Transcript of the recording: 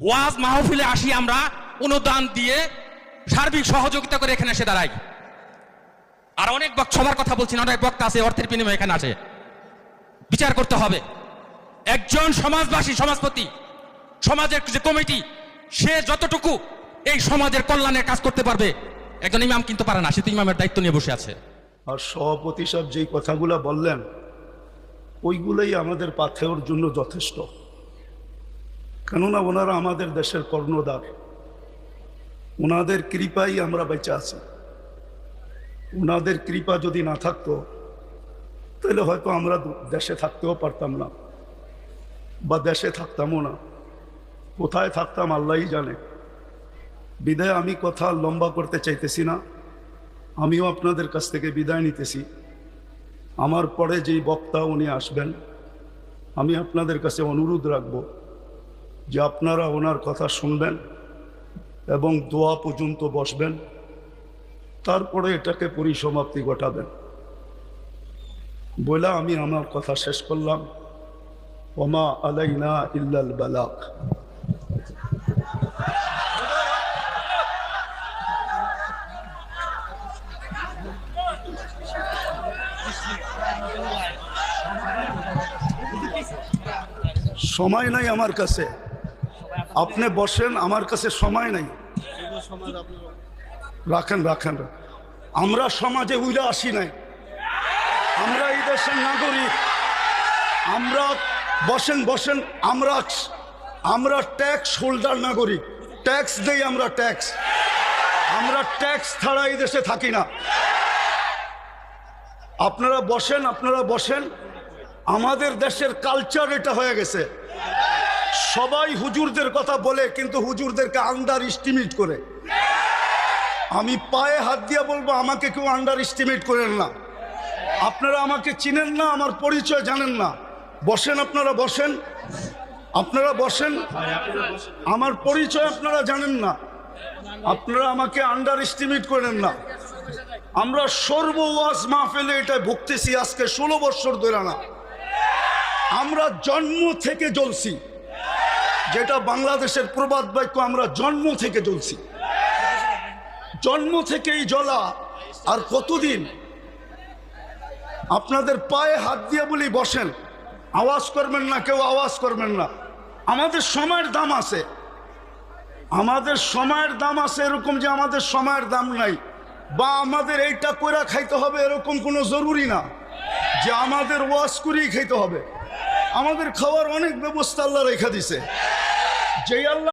ওয়াজ মাহফিলে আসি আমরা অনুদান দিয়ে সার্বিক সহযোগিতা করে এখানে এসে দাঁড়াই। আর অনেক সবার কথা বলছি না, অনেক বক্তা আছে অর্থের বিনিময়ে এখানে আসে। বিচার করতে হবে। একজন সমাজবাসী, সমাজপতি, সমাজের যে কমিটি, সে যতটুকু এই সমাজের কল্যাণের কাজ করতে পারবে, একজন ইমাম কিন্তু পারে না। সে তো ইমামের দায়িত্ব নিয়ে বসে আছে। আর সভাপতি সাহেব যেই কথাগুলো বললেন ওইগুলোই আমাদের পাথেওর জন্য যথেষ্ট। কেননা ওনারা আমাদের দেশের কর্ণধার, ওনাদের কৃপাই আমরা বেঁচে আছি। ওনাদের কৃপা যদি না থাকতো তাহলে হয়তো আমরা দেশে থাকতেও পারতাম না, বা দেশে থাকতামও না। কোথায় থাকতাম আল্লাহই জানে। বিদায় আমি কথা লম্বা করতে চাইতেছি না, আমিও আপনাদের কাছ থেকে বিদায় নিতেছি। আমার পরে যেই বক্তা উনি আসবেন, আমি আপনাদের কাছে অনুরোধ রাখব যে আপনারা ওনার কথা শুনবেন এবং দোয়া পর্যন্ত বসবেন, তারপরে এটাকে পরিসমাপ্তি ঘটাবেন। বলে আমি আমার কথা শেষ করলাম। ওমা আলাইনা ইল্লাল বালাগ। সময় নাই আমার কাছে, আপনি বসেন, আমার কাছে সময় নাই। রাখেন রাখেন, আমরা সমাজে উইরা আসি নাই, আমরা এই দেশের নাগরিক। আমরা বসেন বসেন, আমরা ট্যাক্স হোল্ডার নাগরিক, ট্যাক্স দেই আমরা, ট্যাক্স। আমরা ট্যাক্স ছাড়া এই দেশে থাকি না। আপনারা বসেন, আপনারা বসেন। আমাদের দেশের কালচার এটা হয়ে গেছে, সবাই হুজুরদের কথা বলে কিন্তু হুজুরদেরকে আন্ডার এস্টিমেট করে। আমি পায়ে হাত দিয়ে বলবো, আমাকে কেউ আন্ডার এস্টিমেট করেন না। আপনারা আমাকে চিনেন না, আমার পরিচয় জানেন না। বসেন, আপনারা বসেন, আপনারা বসেন। আমার পরিচয় আপনারা জানেন না, আপনারা আমাকে আন্ডার এস্টিমেট করেন না। আমরা সর্ব ওয়াজ মাহফিলে এটা ভুগতেছি আজকে 16 বছর ধরে না। আমরা জন্ম থেকে জ্বলছি, যেটা বাংলাদেশের প্রবাদ বাক্য, আমরা জন্ম থেকে জ্বলছি। জন্ম থেকেই জ্বলা। আর কতদিন? আপনাদের পায়ে হাত দিয়ে বলি বসেন, আওয়াজ করবেন না, কেউ আওয়াজ করবেন না। আমাদের সময়ের দাম আছে, আমাদের সময়ের দাম আছে। এরকম যে আমাদের সময়ের দাম নাই বা আমাদের এইটা কইরা খাইতে হবে এরকম কোনো জরুরি না যে আমাদের ওয়াজ করেই খাইতে হবে। আমাদের খাওয়ার অনেক ব্যবস্থা আল্লাহ রেখে দিছে। যেই আল্লাহ